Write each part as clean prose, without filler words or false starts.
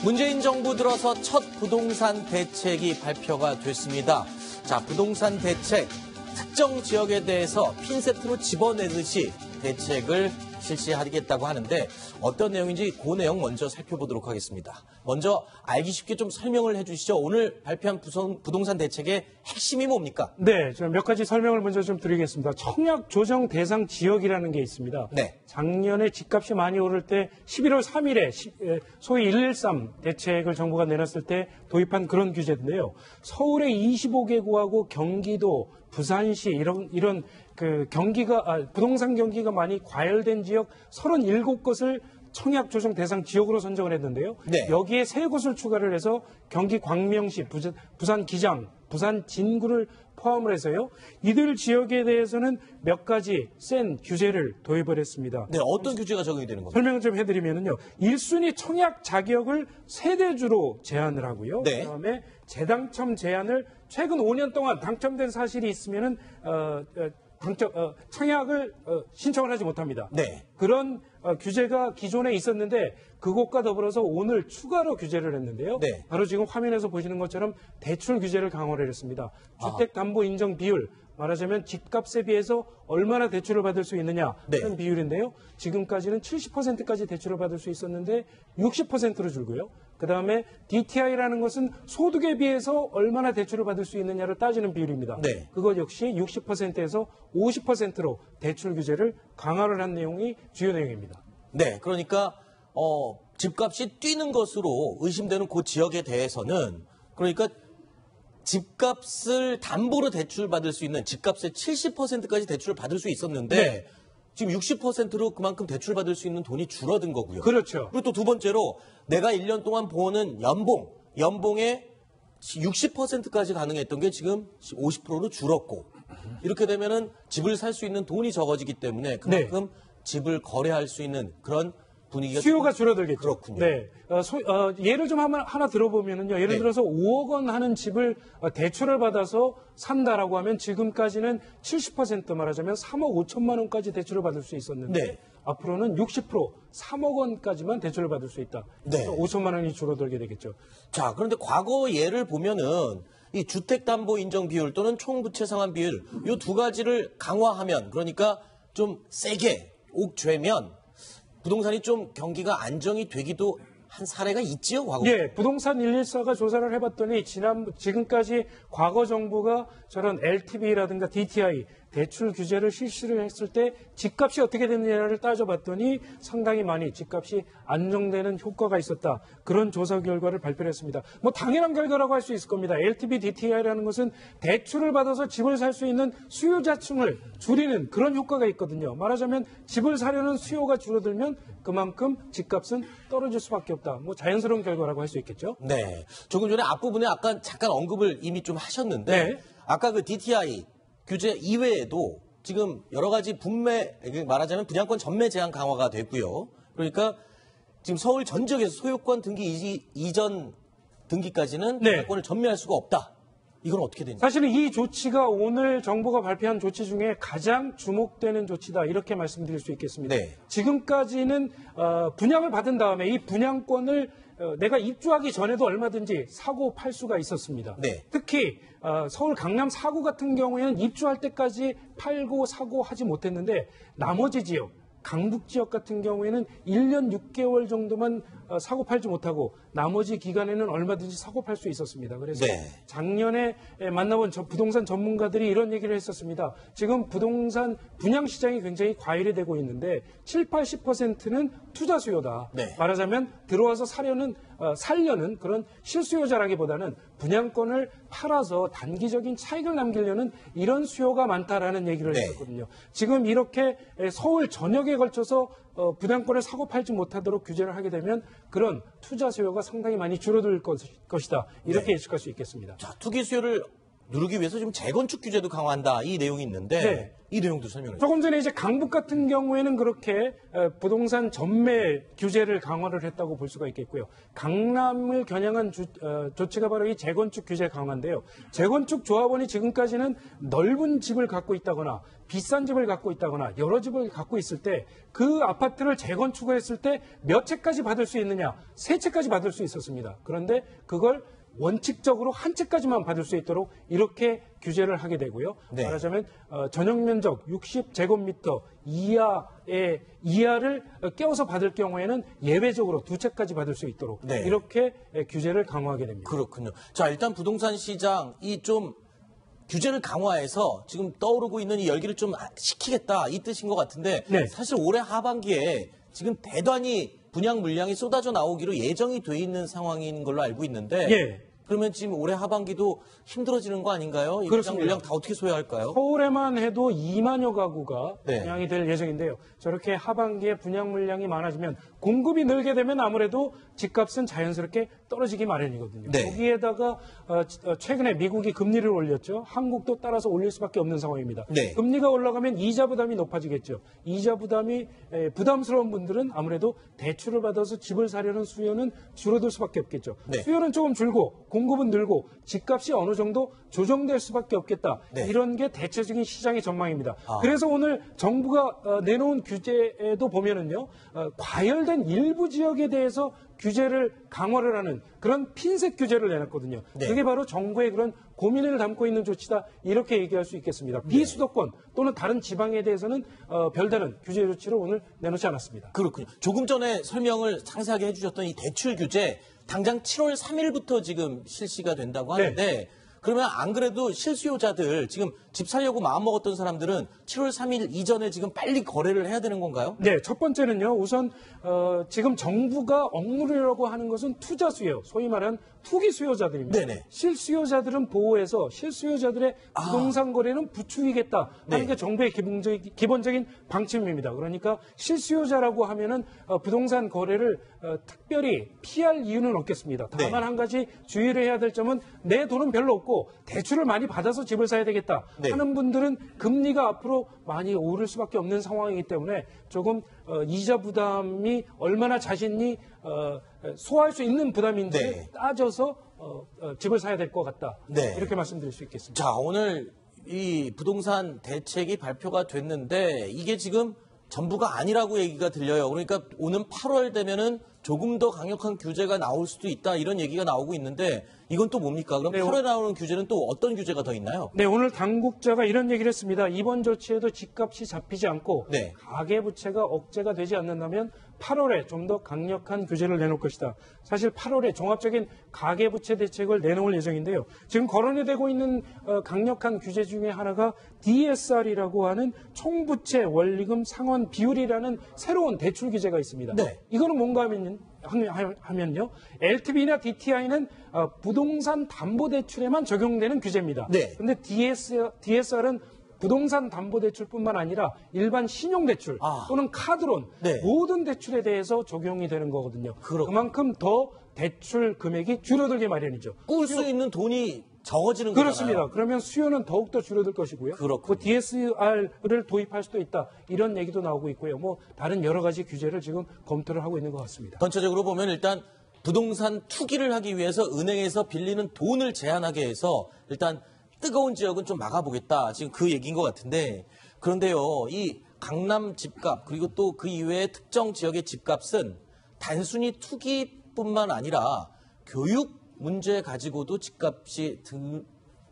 문재인 정부 들어서 첫 부동산 대책이 발표가 됐습니다. 자, 부동산 대책, 특정 지역에 대해서 핀세트로 집어내듯이 대책을 실시하겠다고 하는데 어떤 내용인지 그 내용 먼저 살펴보도록 하겠습니다. 먼저 알기 쉽게 좀 설명을 해주시죠. 오늘 발표한 부동산 대책의 핵심이 뭡니까? 네, 저 몇 가지 설명을 먼저 좀 드리겠습니다. 청약 조정 대상 지역이라는 게 있습니다. 네. 작년에 집값이 많이 오를 때 11월 3일에 소위 113 대책을 정부가 내놨을 때 도입한 그런 규제인데요. 서울의 25개 구하고 경기도, 부산시 이런 그 부동산 경기가 많이 과열된 지역 37곳을 청약 조정 대상 지역으로 선정을 했는데요. 네. 여기에 3곳을 추가를 해서 경기 광명시, 부산 기장, 부산 진구를 포함을 해서요. 이들 지역에 대해서는 몇 가지 센 규제를 도입을 했습니다. 네, 어떤 규제가 적용이 되는 겁니까? 설명을 좀 해드리면요. 1순위 청약 자격을 세대주로 제한을 하고요. 네. 그다음에 재당첨 제한을 최근 5년 동안 당첨된 사실이 있으면은 청약을 신청을 하지 못합니다. 네. 그런 규제가 기존에 있었는데 그것과 더불어서 오늘 추가로 규제를 했는데요. 네. 바로 지금 화면에서 보시는 것처럼 대출 규제를 강화를 했습니다. 주택담보 인정 비율, 말하자면 집값에 비해서 얼마나 대출을 받을 수 있느냐 하는 네. 비율인데요. 지금까지는 70%까지 대출을 받을 수 있었는데 60%로 줄고요. 그다음에 DTI라는 것은 소득에 비해서 얼마나 대출을 받을 수 있느냐를 따지는 비율입니다. 네. 그것 역시 60%에서 50%로 대출 규제를 강화를 한 내용이 주요 내용입니다. 네, 그러니까 집값이 뛰는 것으로 의심되는 그 지역에 대해서는 그러니까 집값을 담보로 대출받을 수 있는 집값의 70%까지 대출을 받을 수 있었는데 네. 지금 60%로 그만큼 대출받을 수 있는 돈이 줄어든 거고요. 그렇죠. 그리고 또 두 번째로 내가 1년 동안 버는 연봉의 60%까지 가능했던 게 지금 50%로 줄었고 이렇게 되면은 집을 살 수 있는 돈이 적어지기 때문에 그만큼 집을 거래할 수 있는 그런 분위기가 수요가 줄어들겠죠. 그렇군요. 네. 예를 좀 하나 들어보면은요. 예를 네. 들어서 5억 원 하는 집을 대출을 받아서 산다라고 하면 지금까지는 70% 말하자면 3억 5천만 원까지 대출을 받을 수 있었는데 네. 앞으로는 60% 3억 원까지만 대출을 받을 수 있다. 네. 5천만 원이 줄어들게 되겠죠. 자, 그런데 과거 예를 보면은 이 주택담보 인정 비율 또는 총부채 상환 비율 이 두 가지를 강화하면 그러니까 좀 세게 옥죄면 부동산이 좀 경기가 안정이 되기도 한 사례가 있지요, 과거. 예, 부동산 114가 조사를 해봤더니 지금까지 과거 정부가 저런 LTV라든가 DTI 대출 규제를 실시를 했을 때 집값이 어떻게 됐느냐를 따져봤더니 상당히 많이 집값이 안정되는 효과가 있었다. 그런 조사 결과를 발표를 했습니다. 뭐 당연한 결과라고 할 수 있을 겁니다. LTV, DTI라는 것은 대출을 받아서 집을 살 수 있는 수요자층을 줄이는 그런 효과가 있거든요. 말하자면 집을 사려는 수요가 줄어들면 그만큼 집값은 떨어질 수밖에 없다. 뭐 자연스러운 결과라고 할 수 있겠죠. 네. 조금 전에 앞부분에 아까 잠깐 언급을 이미 좀 하셨는데 네. 아까 그 DTI 규제 이외에도 지금 여러 가지 말하자면 분양권 전매 제한 강화가 됐고요. 그러니까 지금 서울 전 지역에서 소유권 등기 이전 등기까지는 네. 분양권을 전매할 수가 없다. 이건 어떻게 되는지. 사실은 이 조치가 오늘 정부가 발표한 조치 중에 가장 주목되는 조치다 이렇게 말씀드릴 수 있겠습니다. 네. 지금까지는 분양을 받은 다음에 이 분양권을 내가 입주하기 전에도 얼마든지 사고 팔 수가 있었습니다. 네. 특히 서울 강남 4구 같은 경우에는 입주할 때까지 팔고 사고 하지 못했는데 나머지 지역 강북 지역 같은 경우에는 1년 6개월 정도만 사고 팔지 못하고 나머지 기간에는 얼마든지 사고 팔 수 있었습니다. 그래서 네. 작년에 만나본 부동산 전문가들이 이런 얘기를 했었습니다. 지금 부동산 분양 시장이 굉장히 과열이 되고 있는데 7, 80%는 투자 수요다. 네. 말하자면 들어와서 살려는 그런 실수요자라기보다는 분양권을 팔아서 단기적인 차익을 남기려는 이런 수요가 많다라는 얘기를 네. 했었거든요. 지금 이렇게 서울 전역에 걸쳐서 분양권을 사고 팔지 못하도록 규제를 하게 되면 그런 투자 수요가 상당히 많이 줄어들 것이다. 이렇게 네. 예측할 수 있겠습니다. 자, 투기 수요를 누르기 위해서 지금 재건축 규제도 강화한다 이 내용이 있는데 네. 이 내용도 설명해 주세요. 조금 전에 이제 강북 같은 경우에는 그렇게 부동산 전매 규제를 강화를 했다고 볼 수가 있겠고요. 강남을 겨냥한 조치가 바로 이 재건축 규제 강화인데요. 재건축 조합원이 지금까지는 넓은 집을 갖고 있다거나 비싼 집을 갖고 있다거나 여러 집을 갖고 있을 때 그 아파트를 재건축을 했을 때 몇 채까지 받을 수 있느냐, 3채까지 받을 수 있었습니다. 그런데 그걸 원칙적으로 한 채까지만 받을 수 있도록 이렇게 규제를 하게 되고요. 네. 말하자면 전용 면적 60제곱미터 이하를 껴서 받을 경우에는 예외적으로 2채까지 받을 수 있도록 네. 이렇게 규제를 강화하게 됩니다. 그렇군요. 자, 일단 부동산 시장이 좀 규제를 강화해서 지금 떠오르고 있는 이 열기를 좀 식히겠다 이 뜻인 것 같은데 네. 사실 올해 하반기에 지금 대단히 분양 물량이 쏟아져 나오기로 예정이 돼 있는 상황인 걸로 알고 있는데 예. 그러면 지금 올해 하반기도 힘들어지는 거 아닌가요? 이 분양 그렇습니다. 물량 다 어떻게 소화할까요? 서울에만 해도 2만여 가구가 네. 분양이 될 예정인데요. 저렇게 하반기에 분양 물량이 많아지면 공급이 늘게 되면 아무래도 집값은 자연스럽게 떨어지기 마련이거든요. 네. 거기에다가 최근에 미국이 금리를 올렸죠. 한국도 따라서 올릴 수밖에 없는 상황입니다. 네. 금리가 올라가면 이자 부담이 높아지겠죠. 이자 부담이 부담스러운 분들은 아무래도 대출을 받아서 집을 사려는 수요는 줄어들 수밖에 없겠죠. 네. 수요는 조금 줄고 공급은 늘고 집값이 어느 정도 조정될 수밖에 없겠다. 네. 이런 게 대체적인 시장의 전망입니다. 아. 그래서 오늘 정부가 내놓은 규제에도 보면은요, 과열된 일부 지역에 대해서 규제를 강화를 하는 그런 핀셋 규제를 내놨거든요. 네. 그게 바로 정부의 그런 고민을 담고 있는 조치다 이렇게 얘기할 수 있겠습니다. 비수도권 또는 다른 지방에 대해서는 별다른 규제 조치를 오늘 내놓지 않았습니다. 그렇군요. 조금 전에 설명을 상세하게 해주셨던 이 대출 규제 당장 7월 3일부터 지금 실시가 된다고 하는데 그러면 안 그래도 실수요자들 지금 집 살려고 마음먹었던 사람들은 7월 3일 이전에 지금 빨리 거래를 해야 되는 건가요? 네, 첫 번째는요. 우선 지금 정부가 억누르려고 하는 것은 투자 수요, 소위 말하는 투기 수요자들입니다. 네네. 실수요자들은 보호해서 실수요자들의 부동산 거래는 부추기겠다 하는 네. 게 정부의 기본적인 방침입니다. 그러니까 실수요자라고 하면은 부동산 거래를 특별히 피할 이유는 없겠습니다. 다만 네. 한 가지 주의를 해야 될 점은 내 돈은 별로 없고 대출을 많이 받아서 집을 사야 되겠다 네. 하는 분들은 금리가 앞으로 많이 오를 수밖에 없는 상황이기 때문에 조금 이자 부담이 얼마나 자신이 소화할 수 있는 부담인지를 네. 따져서 집을 사야 될 것 같다. 네. 이렇게 말씀드릴 수 있겠습니다. 자, 오늘 이 부동산 대책이 발표가 됐는데 이게 지금 전부가 아니라고 얘기가 들려요. 그러니까 오는 8월 되면은 조금 더 강력한 규제가 나올 수도 있다 이런 얘기가 나오고 있는데 이건 또 뭡니까? 그럼 네, 8월에 나오는 규제는 또 어떤 규제가 더 있나요? 네, 오늘 당국자가 이런 얘기를 했습니다. 이번 조치에도 집값이 잡히지 않고 네. 가계부채가 억제가 되지 않는다면 8월에 좀 더 강력한 규제를 내놓을 것이다. 사실 8월에 종합적인 가계부채 대책을 내놓을 예정인데요. 지금 거론이 되고 있는 강력한 규제 중에 하나가 DSR이라고 하는 총부채 원리금 상환 비율이라는 새로운 대출 규제가 있습니다. 네. 이거는 뭔가 하면요. LTV나 DTI는 부동산 담보대출에만 적용되는 규제입니다. 네. 그런데 DSR은 부동산 담보대출뿐만 아니라 일반 신용대출 또는 카드론 네. 모든 대출에 대해서 적용이 되는 거거든요. 그렇군요. 그만큼 더 대출 금액이 줄어들게 마련이죠. 꿀 수 있는 돈이 적어지는 그렇습니다. 거잖아요. 그러면 수요는 더욱더 줄어들 것이고요. 그렇군요. DSR을 도입할 수도 있다. 이런 얘기도 나오고 있고요. 뭐 다른 여러 가지 규제를 지금 검토를 하고 있는 것 같습니다. 전체적으로 보면 일단 부동산 투기를 하기 위해서 은행에서 빌리는 돈을 제한하게 해서 일단 뜨거운 지역은 좀 막아보겠다. 지금 그 얘기인 것 같은데 그런데요. 이 강남 집값 그리고 또 그 이외의 특정 지역의 집값은 단순히 투기뿐만 아니라 교육 문제 가지고도 집값이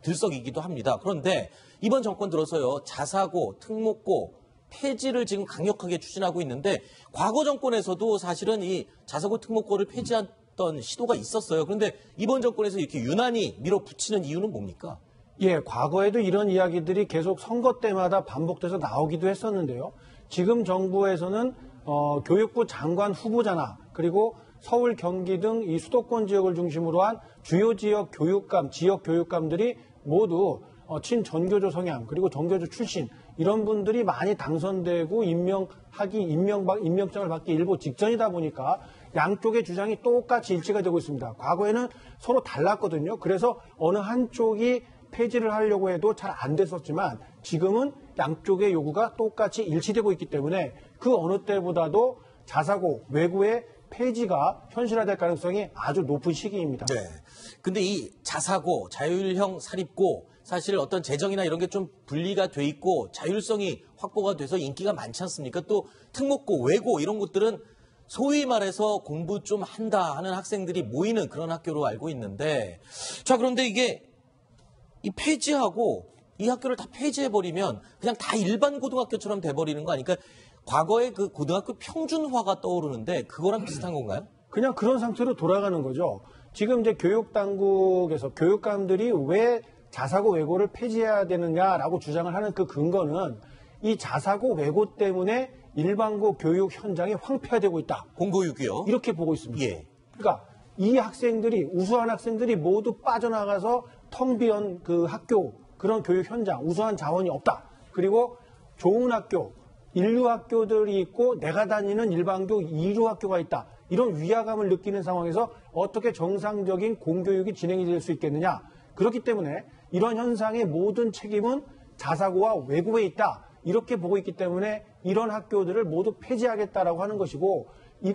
들썩이기도 합니다. 그런데 이번 정권 들어서요. 자사고, 특목고 폐지를 지금 강력하게 추진하고 있는데 과거 정권에서도 사실은 이 자사고, 특목고를 폐지했던 시도가 있었어요. 그런데 이번 정권에서 이렇게 유난히 밀어붙이는 이유는 뭡니까? 예, 과거에도 이런 이야기들이 계속 선거 때마다 반복돼서 나오기도 했었는데요. 지금 정부에서는 교육부 장관 후보자나 그리고 서울, 경기 등 이 수도권 지역을 중심으로 한 주요 지역 교육감, 지역 교육감들이 모두 친전교조 성향 그리고 전교조 출신 이런 분들이 많이 당선되고 임명장을 받기 일보 직전이다 보니까 양쪽의 주장이 똑같이 일치가 되고 있습니다. 과거에는 서로 달랐거든요. 그래서 어느 한쪽이 폐지를 하려고 해도 잘 안 됐었지만 지금은 양쪽의 요구가 똑같이 일치되고 있기 때문에 그 어느 때보다도 자사고, 외고의 폐지가 현실화될 가능성이 아주 높은 시기입니다. 네. 근데 이 자사고, 자율형 사립고 사실 어떤 재정이나 이런 게 좀 분리가 돼 있고 자율성이 확보가 돼서 인기가 많지 않습니까? 또 특목고, 외고 이런 곳들은 소위 말해서 공부 좀 한다 하는 학생들이 모이는 그런 학교로 알고 있는데, 자, 그런데 이게 이 폐지하고 이 학교를 다 폐지해버리면 그냥 다 일반 고등학교처럼 돼버리는 거 아니까? 과거에 그 고등학교 평준화가 떠오르는데 그거랑 비슷한 건가요? 그냥 그런 상태로 돌아가는 거죠. 지금 이제 교육당국에서 교육감들이 왜 자사고 외고를 폐지해야 되느냐라고 주장을 하는 그 근거는 이 자사고 외고 때문에 일반고 교육 현장이 황폐화되고 있다. 공고육이요. 이렇게 보고 있습니다. 예. 그러니까 이 학생들이, 우수한 학생들이 모두 빠져나가서 텅 비은 그 학교, 그런 교육 현장, 우수한 자원이 없다. 그리고 좋은 학교, 인류 학교들이 있고 내가 다니는 일반교 2류 학교가 있다. 이런 위화감을 느끼는 상황에서 어떻게 정상적인 공교육이 진행이 될 수 있겠느냐. 그렇기 때문에 이런 현상의 모든 책임은 자사고와 외고에 있다. 이렇게 보고 있기 때문에 이런 학교들을 모두 폐지하겠다라고 하는 것이고,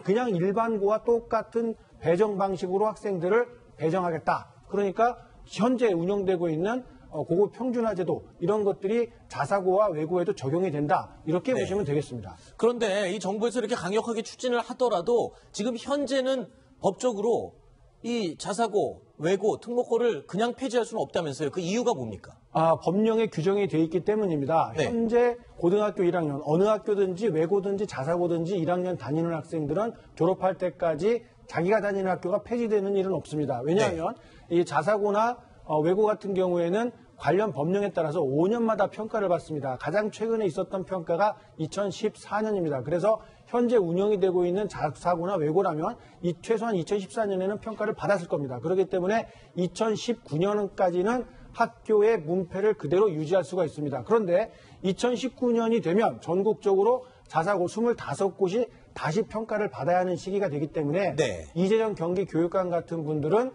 그냥 일반고와 똑같은 배정 방식으로 학생들을 배정하겠다. 그러니까 현재 운영되고 있는 고급 평준화 제도, 이런 것들이 자사고와 외고에도 적용이 된다. 이렇게 네. 보시면 되겠습니다. 그런데 이 정부에서 이렇게 강력하게 추진을 하더라도 지금 현재는 법적으로 이 자사고, 외고, 특목고를 그냥 폐지할 수는 없다면서요. 그 이유가 뭡니까? 법령에 규정이 되어 있기 때문입니다. 네. 현재 고등학교 1학년, 어느 학교든지 외고든지 자사고든지 1학년 다니는 학생들은 졸업할 때까지 자기가 다니는 학교가 폐지되는 일은 없습니다. 왜냐하면 이 자사고나 외고 같은 경우에는 관련 법령에 따라서 5년마다 평가를 받습니다. 가장 최근에 있었던 평가가 2014년입니다. 그래서 현재 운영이 되고 있는 자사고나 외고라면 최소한 2014년에는 평가를 받았을 겁니다. 그렇기 때문에 2019년까지는 학교의 문패를 그대로 유지할 수가 있습니다. 그런데 2019년이 되면 전국적으로 자사고 25곳이 다시 평가를 받아야 하는 시기가 되기 때문에 네. 이재정 경기교육감 같은 분들은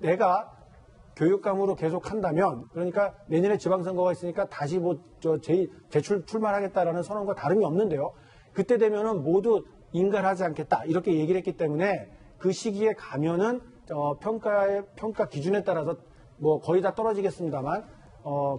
내가 교육감으로 계속 한다면, 그러니까 내년에 지방선거가 있으니까 다시 출마하겠다라는 선언과 다름이 없는데요. 그때 되면은 모두 인가하지 않겠다 이렇게 얘기를 했기 때문에 그 시기에 가면은 평가 기준에 따라서 뭐 거의 다 떨어지겠습니다만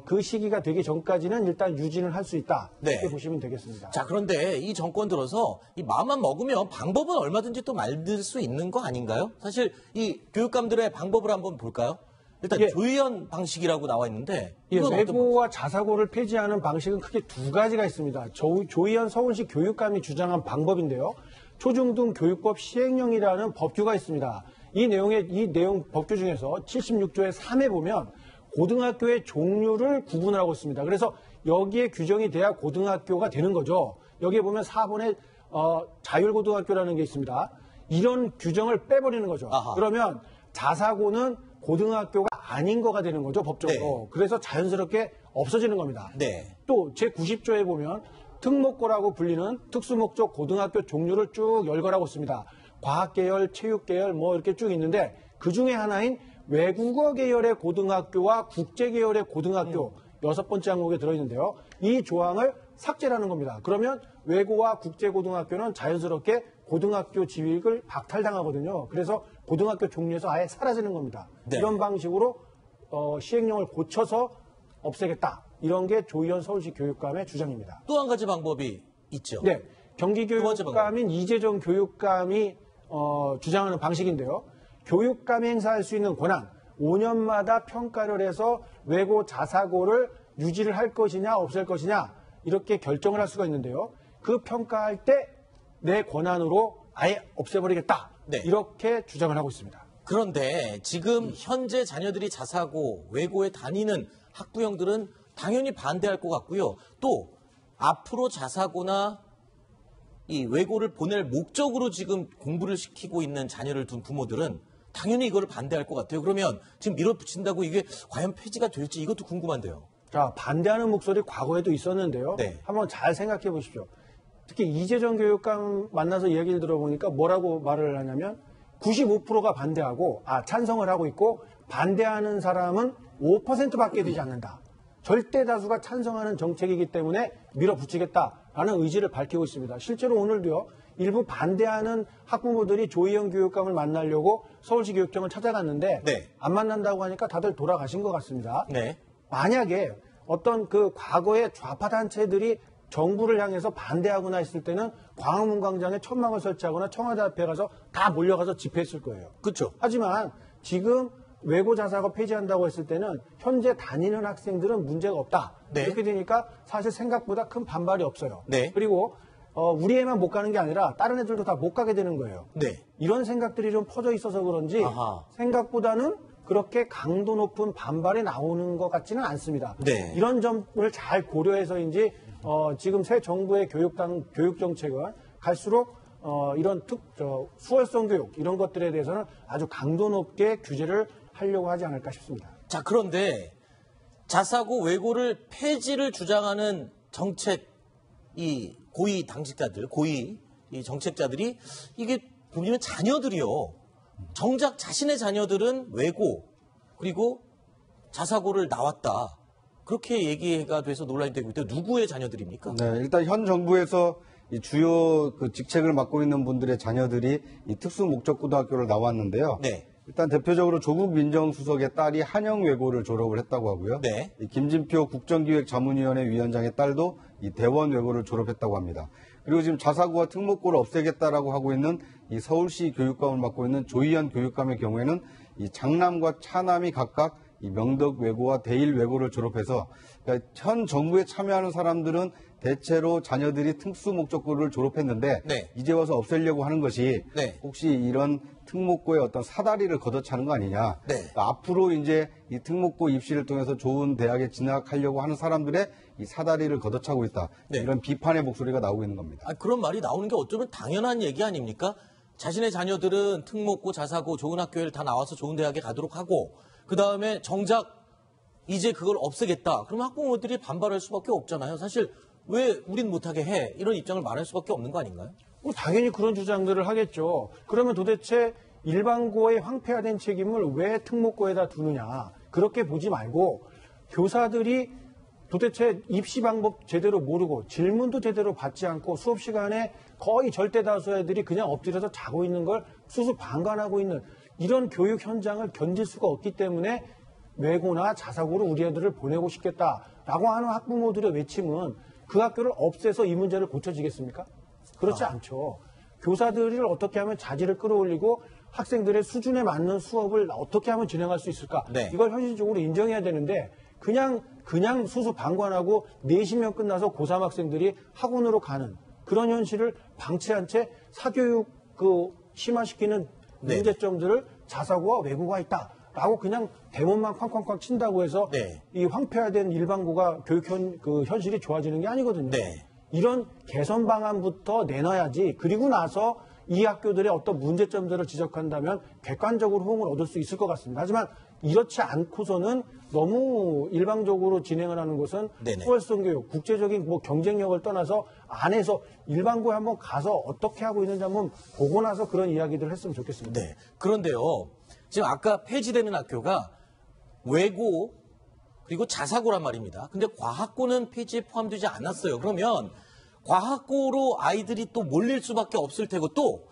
그 시기가 되기 전까지는 일단 유지를 할 수 있다 이렇게 네. 보시면 되겠습니다. 자, 그런데 이 정권 들어서 이 마음만 먹으면 방법은 얼마든지 또 만들 수 있는 거 아닌가요? 사실 이 교육감들의 방법을 한번 볼까요? 일단 조희연 방식이라고 나와 있는데 이건 외고와 자사고를 폐지하는 방식은 크게 두 가지가 있습니다. 조희연 서울시 교육감이 주장한 방법인데요. 초중등 교육법 시행령이라는 법규가 있습니다. 이 내용 법규 중에서 76조의 3에 보면 고등학교의 종류를 구분을 하고 있습니다. 그래서 여기에 규정이 돼야 고등학교가 되는 거죠. 여기에 보면 4번에 자율고등학교라는 게 있습니다. 이런 규정을 빼버리는 거죠. 아하. 그러면 자사고는 고등학교가 아닌 거가 되는 거죠, 법적으로. 네. 그래서 자연스럽게 없어지는 겁니다. 네. 또 제90조에 보면 특목고라고 불리는 특수목적 고등학교 종류를 쭉 열거하고 있습니다. 과학계열, 체육계열 뭐 이렇게 쭉 있는데 그 중에 하나인 외국어 계열의 고등학교와 국제계열의 고등학교 6번째 항목에 들어있는데요. 이 조항을 삭제하는 겁니다. 그러면 외고와 국제고등학교는 자연스럽게 고등학교 지위를 박탈당하거든요. 그래서 고등학교 종류에서 아예 사라지는 겁니다. 네. 이런 방식으로 시행령을 고쳐서 없애겠다. 이런 게 조희연 서울시 교육감의 주장입니다. 또 한 가지 방법이 있죠. 네, 경기교육감인 이재정 교육감이 주장하는 방식인데요. 교육감이 행사할 수 있는 권한, 5년마다 평가를 해서 외고 자사고를 유지를 할 것이냐 없앨 것이냐 이렇게 결정을 할 수가 있는데요. 그 평가할 때 내 권한으로 아예 없애버리겠다. 네. 이렇게 주장을 하고 있습니다. 그런데 지금 현재 자녀들이 자사고, 외고에 다니는 학부형들은 당연히 반대할 것 같고요. 또 앞으로 자사고나 이 외고를 보낼 목적으로 지금 공부를 시키고 있는 자녀를 둔 부모들은 당연히 이거를 반대할 것 같아요. 그러면 지금 밀어붙인다고 이게 과연 폐지가 될지 이것도 궁금한데요. 자, 반대하는 목소리 과거에도 있었는데요. 네. 한번 잘 생각해 보십시오. 특히 이재정 교육감 만나서 이야기를 들어보니까 뭐라고 말을 하냐면 95%가 반대하고 찬성을 하고 있고 반대하는 사람은 5%밖에 되지 않는다. 절대 다수가 찬성하는 정책이기 때문에 밀어붙이겠다라는 의지를 밝히고 있습니다. 실제로 오늘도요. 일부 반대하는 학부모들이 조희연 교육감을 만나려고 서울시 교육청을 찾아갔는데 네. 안 만난다고 하니까 다들 돌아가신 것 같습니다. 네. 만약에 어떤 그 과거의 좌파 단체들이 정부를 향해서 반대하거나 했을 때는 광화문 광장에 천막을 설치하거나 청와대 앞에 가서 다 몰려가서 집회했을 거예요. 그렇죠. 하지만 지금 외고 자사고 폐지한다고 했을 때는 현재 다니는 학생들은 문제가 없다. 네. 이렇게 되니까 사실 생각보다 큰 반발이 없어요. 네. 그리고 우리 애만 못 가는 게 아니라 다른 애들도 다 못 가게 되는 거예요. 네. 이런 생각들이 좀 퍼져 있어서 그런지 아하. 생각보다는 그렇게 강도 높은 반발이 나오는 것 같지는 않습니다. 네. 이런 점을 잘 고려해서인지 지금 새 정부의 교육 정책은 갈수록 이런 수월성 교육 이런 것들에 대해서는 아주 강도 높게 규제를 하려고 하지 않을까 싶습니다. 자, 그런데 자사고 외고를 폐지를 주장하는 정책 이 고위 당직자들, 고위 이 정책자들이 이게 보면 자녀들이요. 정작 자신의 자녀들은 외고 그리고 자사고를 나왔다. 그렇게 얘기가 돼서 논란이 되고 있는데 누구의 자녀들입니까? 네, 일단 현 정부에서 이 주요 그 직책을 맡고 있는 분들의 자녀들이 이 특수목적고등학교를 나왔는데요. 네. 일단 대표적으로 조국 민정수석의 딸이 한영외고를 졸업을 했다고 하고요. 네. 이 김진표 국정기획자문위원회 위원장의 딸도 이 대원외고를 졸업했다고 합니다. 그리고 지금 자사고와 특목고를 없애겠다라고 하고 있는 이 서울시 교육감을 맡고 있는 조희연 교육감의 경우에는 이 장남과 차남이 각각 이 명덕외고와 대일외고를 졸업해서 그러니까 현 정부에 참여하는 사람들은 대체로 자녀들이 특수목적고를 졸업했는데 네. 이제 와서 없애려고 하는 것이 네. 혹시 이런 특목고의 어떤 사다리를 걷어차는 거 아니냐. 네. 그러니까 앞으로 이제 이 특목고 입시를 통해서 좋은 대학에 진학하려고 하는 사람들의 이 사다리를 걷어차고 있다. 네. 이런 비판의 목소리가 나오고 있는 겁니다. 아, 그런 말이 나오는 게 어쩌면 당연한 얘기 아닙니까? 자신의 자녀들은 특목고, 자사고, 좋은 학교를 다 나와서 좋은 대학에 가도록 하고 그 다음에 정작 이제 그걸 없애겠다. 그러면 학부모들이 반발할 수밖에 없잖아요. 사실 왜 우린 못하게 해? 이런 입장을 말할 수밖에 없는 거 아닌가요? 당연히 그런 주장들을 하겠죠. 그러면 도대체 일반고의 황폐화된 책임을 왜 특목고에다 두느냐. 그렇게 보지 말고 교사들이 도대체 입시 방법 제대로 모르고 질문도 제대로 받지 않고 수업 시간에 거의 절대 다수 애들이 그냥 엎드려서 자고 있는 걸 수수방관하고 있는 이런 교육 현장을 견딜 수가 없기 때문에 외고나 자사고로 우리 애들을 보내고 싶겠다라고 하는 학부모들의 외침은 그 학교를 없애서 이 문제를 고쳐지겠습니까? 그렇지 않죠. 교사들을 어떻게 하면 자질을 끌어올리고 학생들의 수준에 맞는 수업을 어떻게 하면 진행할 수 있을까? 네. 이걸 현실적으로 인정해야 되는데 그냥 수수방관하고 내신면 끝나서 고3 학생들이 학원으로 가는 그런 현실을 방치한 채 사교육 심화시키는 네. 문제점들을 자사고와 외고가 있다라고 그냥 대문만 쾅쾅쾅 친다고 해서 네. 이 황폐화된 일반고가 교육 현실이 좋아지는 게 아니거든요. 네. 이런 개선 방안부터 내놔야지. 그리고 나서 이 학교들의 어떤 문제점들을 지적한다면 객관적으로 호응을 얻을 수 있을 것 같습니다. 하지만 이렇지 않고서는 너무 일방적으로 진행을 하는 것은 네네. 수월성 교육, 국제적인 경쟁력을 떠나서 안에서 일반고에 한번 가서 어떻게 하고 있는지 한번 보고 나서 그런 이야기들을 했으면 좋겠습니다. 네. 그런데요. 지금 아까 폐지되는 학교가 외고 그리고 자사고란 말입니다. 근데 과학고는 폐지에 포함되지 않았어요. 그러면 과학고로 아이들이 또 몰릴 수밖에 없을 테고 또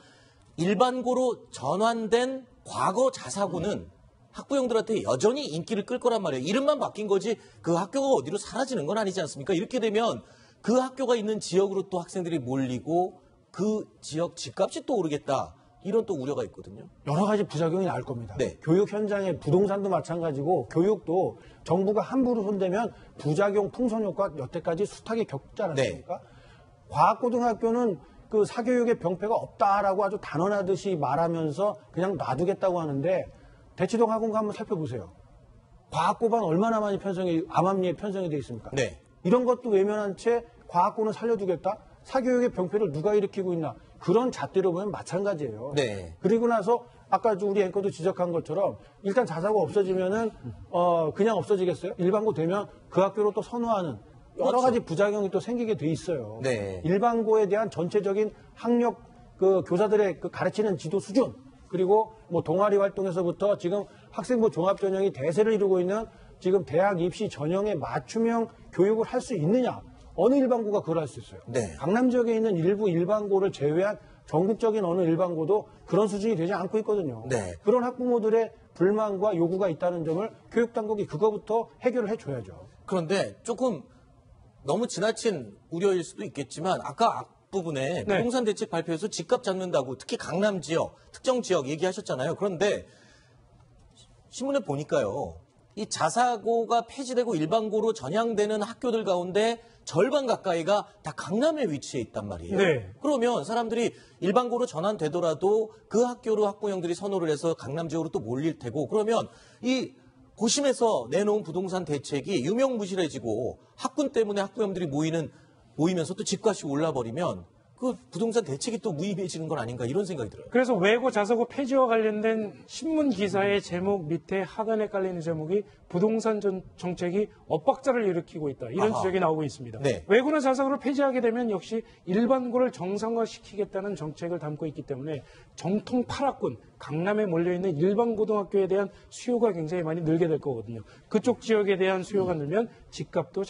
일반고로 전환된 과거 자사고는 학부형들한테 여전히 인기를 끌 거란 말이에요. 이름만 바뀐 거지 그 학교가 어디로 사라지는 건 아니지 않습니까? 이렇게 되면 그 학교가 있는 지역으로 또 학생들이 몰리고 그 지역 집값이 또 오르겠다. 이런 또 우려가 있거든요. 여러 가지 부작용이 나올 겁니다. 네. 교육 현장의 부동산도 마찬가지고 교육도 정부가 함부로 손대면 부작용, 풍선 효과 여태까지 숱하게 겪지 않았습니까? 과학고등학교는 그 사교육의 병폐가 없다라고 아주 단언하듯이 말하면서 그냥 놔두겠다고 하는데 대치동 학원가 한번 살펴보세요. 과학고반 얼마나 많이 암암리에 편성이 돼 있습니까? 네. 이런 것도 외면한 채 과학고는 살려두겠다? 사교육의 병폐를 누가 일으키고 있나? 그런 잣대로 보면 마찬가지예요. 네. 그리고 나서 아까 우리 앵커도 지적한 것처럼 일단 자사고 없어지면은 그냥 없어지겠어요? 일반고 되면 그 학교로 또 선호하는 여러 그렇죠. 가지 부작용이 또 생기게 돼 있어요. 네. 일반고에 대한 전체적인 학력 교사들의 가르치는 지도 수준 그리고 동아리 활동에서부터 지금 학생부 종합전형이 대세를 이루고 있는 지금 대학 입시 전형에 맞춤형 교육을 할 수 있느냐? 어느 일반고가 그걸 할 수 있어요? 네. 강남 지역에 있는 일부 일반고를 제외한 전국적인 어느 일반고도 그런 수준이 되지 않고 있거든요. 네. 그런 학부모들의 불만과 요구가 있다는 점을 교육당국이 그거부터 해결을 해줘야죠. 그런데 조금 너무 지나친 우려일 수도 있겠지만 아까 앞부분에 네. 부동산 대책 발표에서 집값 잡는다고 특히 강남 지역, 특정 지역 얘기하셨잖아요. 그런데 신문에 보니까요. 이 자사고가 폐지되고 일반고로 전향되는 학교들 가운데 절반 가까이가 다 강남에 위치해 있단 말이에요. 네. 그러면 사람들이 일반고로 전환되더라도 그 학교로 학부형들이 선호를 해서 강남 지역으로 또 몰릴 테고 그러면 이 고심에서 내놓은 부동산 대책이 유명무실해지고 학군 때문에 학부형들이 모이면서 또 집값이 올라버리면 그 부동산 대책이 또 무의미해지는 건 아닌가 이런 생각이 들어요. 그래서 외고 자사고 폐지와 관련된 신문 기사의 제목 밑에 하단에 깔리는 제목이 부동산 정책이 엇박자를 일으키고 있다. 이런 아하. 지적이 나오고 있습니다. 네. 외고나 자사고를 폐지하게 되면 역시 일반고를 정상화시키겠다는 정책을 담고 있기 때문에 정통 8학군, 강남에 몰려있는 일반고등학교에 대한 수요가 굉장히 많이 늘게 될 거거든요. 그쪽 지역에 대한 수요가 늘면 집값도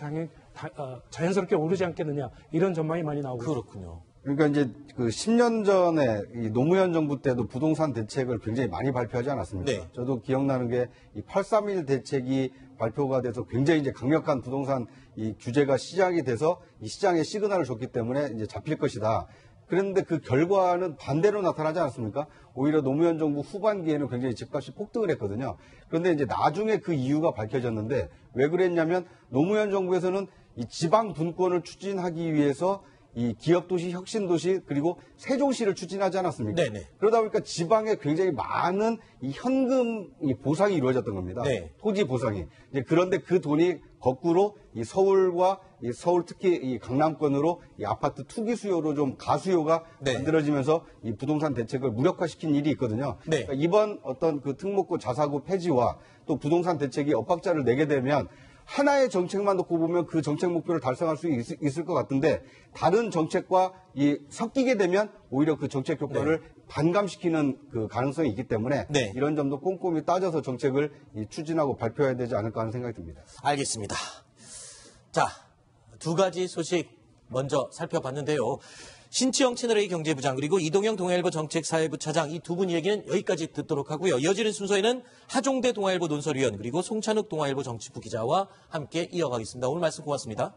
자연스럽게 오르지 않겠느냐 이런 전망이 많이 나오고 있습니다. 그렇군요. 그러니까 이제 그 10년 전에 이 노무현 정부 때도 부동산 대책을 굉장히 많이 발표하지 않았습니까? 네. 저도 기억나는 게 이 831 대책이 발표가 돼서 굉장히 이제 강력한 부동산 이 규제가 시작이 돼서 이 시장에 시그널을 줬기 때문에 이제 잡힐 것이다. 그런데 그 결과는 반대로 나타나지 않았습니까? 오히려 노무현 정부 후반기에는 굉장히 집값이 폭등을 했거든요. 그런데 이제 나중에 그 이유가 밝혀졌는데 왜 그랬냐면 노무현 정부에서는 이 지방 분권을 추진하기 위해서 이 기업도시, 혁신도시, 그리고 세종시를 추진하지 않았습니까? 네네. 그러다 보니까 지방에 굉장히 많은 이 현금 이 보상이 이루어졌던 겁니다. 네. 토지 보상이. 이제 그런데 그 돈이 거꾸로 이 서울과 이 서울 특히 이 강남권으로 이 아파트 투기 수요로 좀 가수요가 네. 만들어지면서 이 부동산 대책을 무력화시킨 일이 있거든요. 네. 그러니까 이번 어떤 그 특목고 자사고 폐지와 또 부동산 대책이 엇박자를 내게 되면 하나의 정책만 놓고 보면 그 정책 목표를 달성할 수 있을 것 같은데 다른 정책과 섞이게 되면 오히려 그 정책 효과를 반감시키는 그 가능성이 있기 때문에 네. 이런 점도 꼼꼼히 따져서 정책을 추진하고 발표해야 되지 않을까 하는 생각이 듭니다. 알겠습니다. 자, 두 가지 소식 먼저 살펴봤는데요. 신치영 채널A 경제부장 그리고 이동영 동아일보 정책사회부 차장 이 두 분 얘기는 여기까지 듣도록 하고요. 이어지는 순서에는 하종대 동아일보 논설위원 그리고 송찬욱 동아일보 정치부 기자와 함께 이어가겠습니다. 오늘 말씀 고맙습니다.